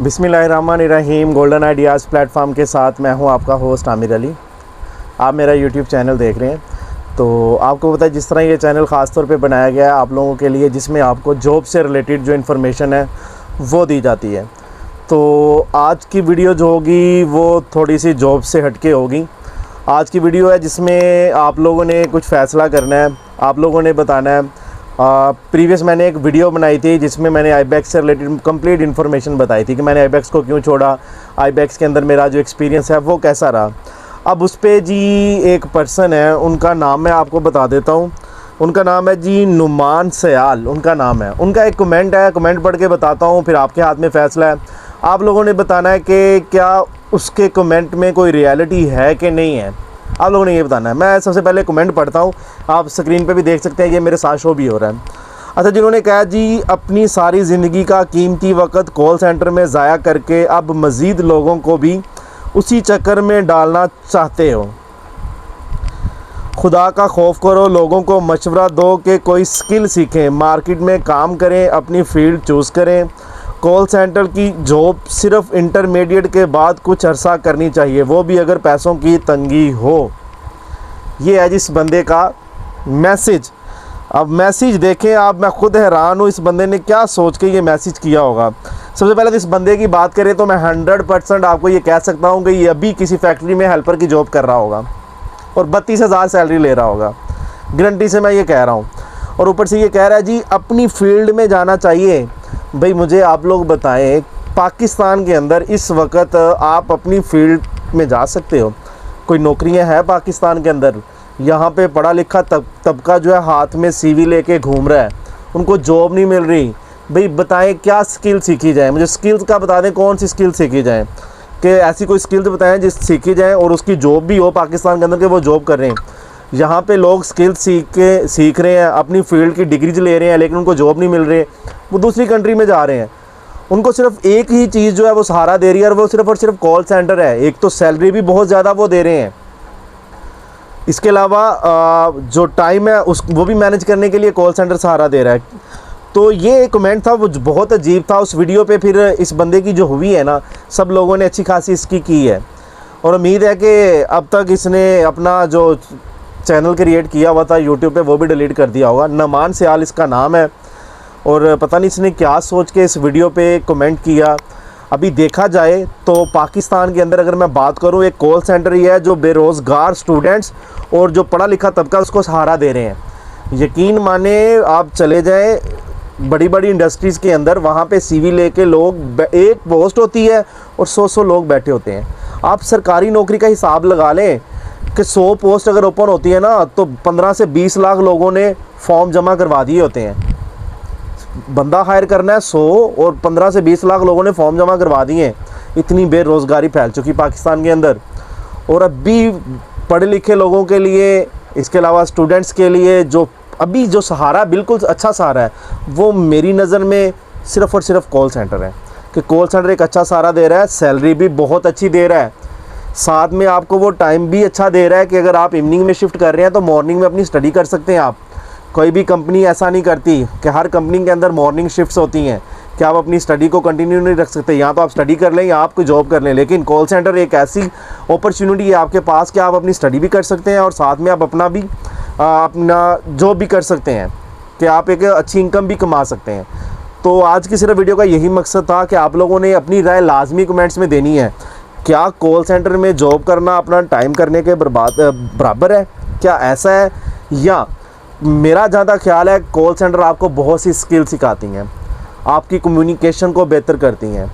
बिस्मिल्लाहिर्रहमानिर्रहीम। Golden ideas platform के साथ मैं हूं आपका होस्ट आमिर अली। आप मेरा यूट्यूब चैनल देख रहे हैं। तो आपको पता है जिस तरह ये चैनल ख़ास तौर पे बनाया गया है आप लोगों के लिए, जिसमें आपको जॉब से रिलेटेड जो इन्फॉर्मेशन है वो दी जाती है। तो आज की वीडियो जो होगी वो थोड़ी सी जॉब से हटके होगी। आज की वीडियो है जिसमें आप लोगों ने कुछ फ़ैसला करना है, आप लोगों ने बताना है। प्रीवियस मैंने एक वीडियो बनाई थी जिसमें मैंने आईबैक्स से रिलेटेड कंप्लीट इन्फॉर्मेशन बताई थी कि मैंने आईबैक्स को क्यों छोड़ा, आईबैक्स के अंदर मेरा जो एक्सपीरियंस है वो कैसा रहा। अब उस पर जी एक पर्सन है, उनका नाम मैं आपको बता देता हूँ। उनका नाम है जी नुमान सयाल, उनका नाम है। उनका एक कमेंट है, कमेंट पढ़ के बताता हूँ, फिर आपके हाथ में फ़ैसला है। आप लोगों ने बताना है कि क्या उसके कमेंट में कोई रियलिटी है कि नहीं है, आप लोगों ने ये बताना है। मैं सबसे पहले कमेंट पढ़ता हूँ, आप स्क्रीन पे भी देख सकते हैं, ये मेरे साथ शो भी हो रहा है। अच्छा, जिन्होंने कहा जी अपनी सारी ज़िंदगी का कीमती वक्त कॉल सेंटर में ज़ाया करके अब मज़ीद लोगों को भी उसी चक्कर में डालना चाहते हो। खुदा का खौफ करो, लोगों को मशवरा दो कि कोई स्किल सीखें, मार्केट में काम करें, अपनी फील्ड चूज़ करें। कॉल सेंटर की जॉब सिर्फ इंटरमीडिएट के बाद कुछ अरसा करनी चाहिए, वो भी अगर पैसों की तंगी हो। ये है जिस बंदे का मैसेज। अब मैसेज देखें आप, मैं खुद हैरान हूँ इस बंदे ने क्या सोच के ये मैसेज किया होगा। सबसे पहले तो इस बंदे की बात करें तो मैं 100% आपको ये कह सकता हूँ कि ये अभी किसी फैक्ट्री में हेल्पर की जॉब कर रहा होगा और 32,000 सैलरी ले रहा होगा, गारंटी से मैं ये कह रहा हूँ। और ऊपर से ये कह रहा है जी अपनी फील्ड में जाना चाहिए। भाई मुझे आप लोग बताएं, पाकिस्तान के अंदर इस वक्त आप अपनी फील्ड में जा सकते हो? कोई नौकरियां हैं पाकिस्तान के अंदर? यहाँ पे पढ़ा लिखा तबका जो है हाथ में CV लेके घूम रहा है, उनको जॉब नहीं मिल रही। भाई बताएं क्या स्किल सीखी जाए, मुझे स्किल्स का बता दें, कौन सी स्किल सीखी जाए, कि ऐसी कोई स्किल्स बताएं जिस सीखी जाए और उसकी जॉब भी हो पाकिस्तान के अंदर के वो जॉब कर रहे हैं। यहाँ पे लोग स्किल्स सीख रहे हैं, अपनी फील्ड की डिग्रीज ले रहे हैं, लेकिन उनको जॉब नहीं मिल रही, वो दूसरी कंट्री में जा रहे हैं। उनको सिर्फ एक ही चीज़ जो है वो सहारा दे रही है, और वो सिर्फ और सिर्फ कॉल सेंटर है। एक तो सैलरी भी बहुत ज़्यादा वो दे रहे हैं, इसके अलावा जो टाइम है वो भी मैनेज करने के लिए कॉल सेंटर सहारा दे रहा है। तो ये एक कमेंट था वो बहुत अजीब था उस वीडियो पे। फिर इस बंदे की जो हुई है ना, सब लोगों ने अच्छी खासी इसकी की है, और उम्मीद है कि अब तक इसने अपना जो चैनल क्रिएट किया हुआ था यूट्यूब पे वो भी डिलीट कर दिया होगा। नुमान सयाल इसका नाम है, और पता नहीं इसने क्या सोच के इस वीडियो पे कमेंट किया। अभी देखा जाए तो पाकिस्तान के अंदर अगर मैं बात करूं, एक कॉल सेंटर ही है जो बेरोज़गार स्टूडेंट्स और जो पढ़ा लिखा तबका उसको सहारा दे रहे हैं। यकीन माने आप चले जाएं बड़ी बड़ी इंडस्ट्रीज़ के अंदर, वहाँ पे CV लेके लोग, एक पोस्ट होती है और 100 लोग बैठे होते हैं। आप सरकारी नौकरी का हिसाब लगा लें कि 100 पोस्ट अगर ओपन होती है ना, तो 15 से 20 लाख लोगों ने फॉर्म जमा करवा दिए होते हैं। बंदा हायर करना है 100 और 15 से 20 लाख लोगों ने फॉर्म जमा करवा दिए हैं। इतनी बेरोज़गारी फैल चुकी पाकिस्तान के अंदर। और अभी पढ़े लिखे लोगों के लिए, इसके अलावा स्टूडेंट्स के लिए जो अभी जो सहारा बिल्कुल अच्छा सहारा है, वो मेरी नज़र में सिर्फ़ और सिर्फ कॉल सेंटर है। कि कॉल सेंटर एक अच्छा सहारा दे रहा है, सैलरी भी बहुत अच्छी दे रहा है, साथ में आपको वो टाइम भी अच्छा दे रहा है कि अगर आप इवनिंग में शिफ्ट कर रहे हैं तो मॉर्निंग में अपनी स्टडी कर सकते हैं आप। कोई भी कंपनी ऐसा नहीं करती कि हर कंपनी के अंदर मॉर्निंग शिफ्ट्स होती हैं कि आप अपनी स्टडी को कंटिन्यू नहीं रख सकते। यहाँ तो आप स्टडी कर लें या आप कोई जॉब कर लें, लेकिन कॉल सेंटर एक ऐसी अपॉर्चुनिटी है आपके पास कि आप अपनी स्टडी भी कर सकते हैं और साथ में आप अपना जॉब भी कर सकते हैं, कि आप एक अच्छी इनकम भी कमा सकते हैं। तो आज की सिर्फ वीडियो का यही मकसद था कि आप लोगों ने अपनी राय लाजमी कमेंट्स में देनी है। क्या कॉल सेंटर में जॉब करना अपना टाइम करने के बराबर है? क्या ऐसा है? या मेरा ज़्यादा ख्याल है कॉल सेंटर आपको बहुत सी स्किल सिखाती हैं, आपकी कम्युनिकेशन को बेहतर करती हैं,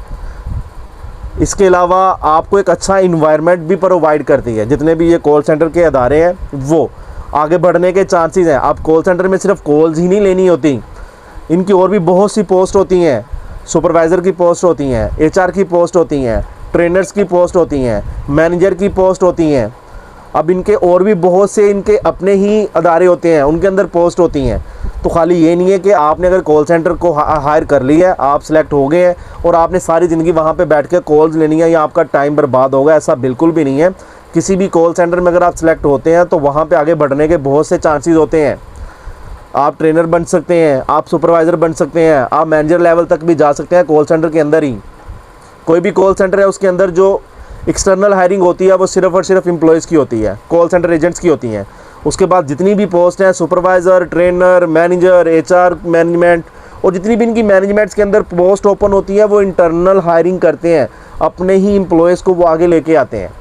इसके अलावा आपको एक अच्छा इन्वायरमेंट भी प्रोवाइड करती है। जितने भी ये कॉल सेंटर के अदारे हैं वो आगे बढ़ने के चांसेस हैं। आप कॉल सेंटर में सिर्फ कॉल्स ही नहीं लेनी होती, इनकी और भी बहुत सी पोस्ट होती हैं। सुपरवाइज़र की पोस्ट होती हैं, HR की पोस्ट होती हैं, ट्रेनर्स की पोस्ट होती हैं, मैनेजर की पोस्ट होती हैं। अब इनके और भी बहुत से इनके अपने ही अदारे होते हैं, उनके अंदर पोस्ट होती हैं। तो खाली ये नहीं है कि आपने अगर कॉल सेंटर को हायर कर लिया है, आप सेलेक्ट हो गए हैं और आपने सारी ज़िंदगी वहाँ पे बैठ के कॉल्स लेनी है या आपका टाइम बर्बाद होगा, ऐसा बिल्कुल भी नहीं है। किसी भी कॉल सेंटर में अगर आप सेलेक्ट होते हैं तो वहाँ पे आगे बढ़ने के बहुत से चांसेस होते हैं। आप ट्रेनर बन सकते हैं, आप सुपरवाइज़र बन सकते हैं, आप मैनेजर लेवल तक भी जा सकते हैं कॉल सेंटर के अंदर ही। कोई भी कॉल सेंटर है उसके अंदर जो एक्सटर्नल हायरिंग होती है वो सिर्फ़ और सिर्फ एम्प्लॉयज़ की होती है, कॉल सेंटर एजेंट्स की होती हैं। उसके बाद जितनी भी पोस्ट हैं, supervisor, trainer, manager, HR management, और जितनी भी इनकी मैनेजमेंट्स के अंदर पोस्ट ओपन होती है वो इंटरनल हायरिंग करते हैं, अपने ही एम्प्लॉयज़ को वो आगे लेके आते हैं।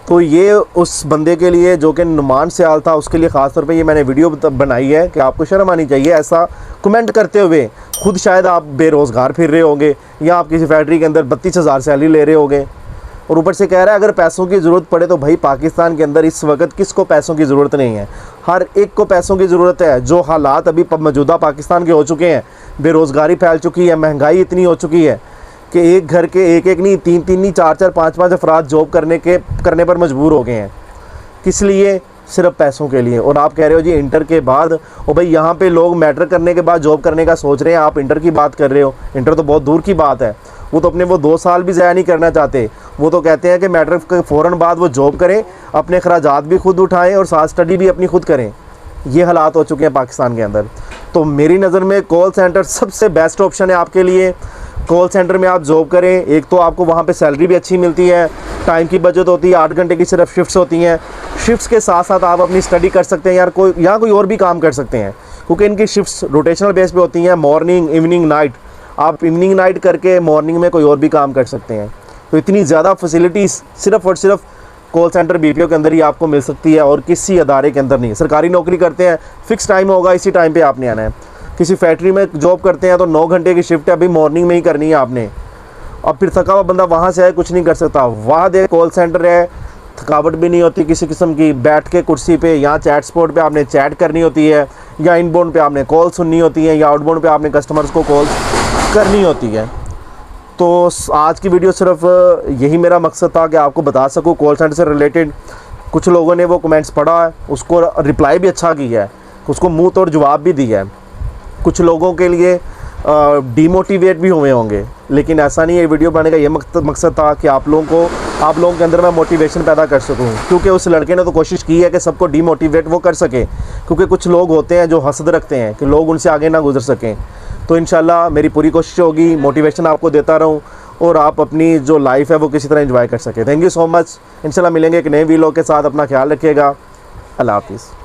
तो ये उस बंदे के लिए जो कि नुमान सियाल था, उसके लिए ख़ास तौर पे ये मैंने वीडियो बनाई है कि आपको शर्म आनी चाहिए ऐसा कमेंट करते हुए। खुद शायद आप बेरोज़गार फिर रहे होंगे या आप किसी फैक्ट्री के अंदर 32,000 सैलरी ले रहे होंगे, और ऊपर से कह रहा है अगर पैसों की ज़रूरत पड़े तो भाई पाकिस्तान के अंदर इस वक्त किसको पैसों की ज़रूरत नहीं है, हर एक को पैसों की ज़रूरत है। जो हालात अभी मौजूदा पाकिस्तान के हो चुके हैं, बेरोज़गारी फैल चुकी है, महंगाई इतनी हो चुकी है कि एक घर के एक नहीं, 3 नहीं, 4 5 अफराद जॉब करने पर मजबूर हो गए हैं। किस लिए? सिर्फ पैसों के लिए। और आप कह रहे हो जी इंटर के बाद, और भाई यहाँ पे लोग मैट्रिक करने के बाद जॉब करने का सोच रहे हैं, आप इंटर की बात कर रहे हो। इंटर तो बहुत दूर की बात है, वो तो अपने 2 साल भी ज़ाया नहीं करना चाहते। वो तो कहते हैं कि मैट्रिक के फ़ौरन बाद वो जॉब करें, अपने खर्चात भी खुद उठाएं और साथ स्टडी भी अपनी खुद करें। ये हालात हो चुके हैं पाकिस्तान के अंदर। तो मेरी नज़र में कॉल सेंटर सबसे बेस्ट ऑप्शन है आपके लिए। कॉल सेंटर में आप जॉब करें, एक तो आपको वहाँ पे सैलरी भी अच्छी मिलती है, टाइम की बचत होती है, 8 घंटे की सिर्फ शिफ्ट्स होती हैं। शिफ्ट्स के साथ साथ आप अपनी स्टडी कर सकते हैं यार, कोई और भी काम कर सकते हैं, क्योंकि इनकी शिफ्ट्स रोटेशनल बेस पे होती हैं, मॉर्निंग, इवनिंग, नाइट। आप इवनिंग नाइट करके मॉर्निंग में कोई और भी काम कर सकते हैं। तो इतनी ज़्यादा फैसिलिटीज़ सिर्फ़ और सिर्फ कॉल सेंटर BPO के अंदर ही आपको मिल सकती है और किसी अदारे के अंदर नहीं। सरकारी नौकरी करते हैं, फ़िक्स टाइम होगा, इसी टाइम पे आपने आना है। किसी फैक्ट्री में जॉब करते हैं तो 9 घंटे की शिफ्ट है, अभी मॉर्निंग में ही करनी है आपने। अब फिर थका हुआ बंदा वहाँ से आए, कुछ नहीं कर सकता। वहाँ दे कॉल सेंटर है, थकावट भी नहीं होती किसी किस्म की। बैठ के कुर्सी पे या चैट स्पॉट पे आपने चैट करनी होती है, या इनबाउंड पे आपने कॉल सुननी होती है, या आउटबाउंड पे आपने कस्टमर्स को कॉल करनी होती है। तो आज की वीडियो सिर्फ यही मेरा मकसद था कि आपको बता सकूँ कॉल सेंटर से रिलेटेड। कुछ लोगों ने वो कमेंट्स पढ़ा है, उसको रिप्लाई भी अच्छा किया है, उसको मुँह तोड़ जवाब भी दिया है। कुछ लोगों के लिए डीमोटिवेट भी हुए होंगे, लेकिन ऐसा नहीं है। वीडियो बनाने का ये मकसद था कि आप लोगों के अंदर मैं मोटिवेशन पैदा कर सकूं, क्योंकि उस लड़के ने तो कोशिश की है कि सबको डीमोटिवेट वो कर सके। क्योंकि कुछ लोग होते हैं जो हसद रखते हैं कि लोग उनसे आगे ना गुजर सकें। तो इंशाल्लाह मेरी पूरी कोशिश होगी मोटिवेशन आपको देता रहूं और आप अपनी जो लाइफ है वो किसी तरह एंजॉय कर सकें। Thank you so much. इंशाल्लाह मिलेंगे एक नए वीडियो के साथ। अपना ख्याल रखिएगा। अल्लाह हाफिज़।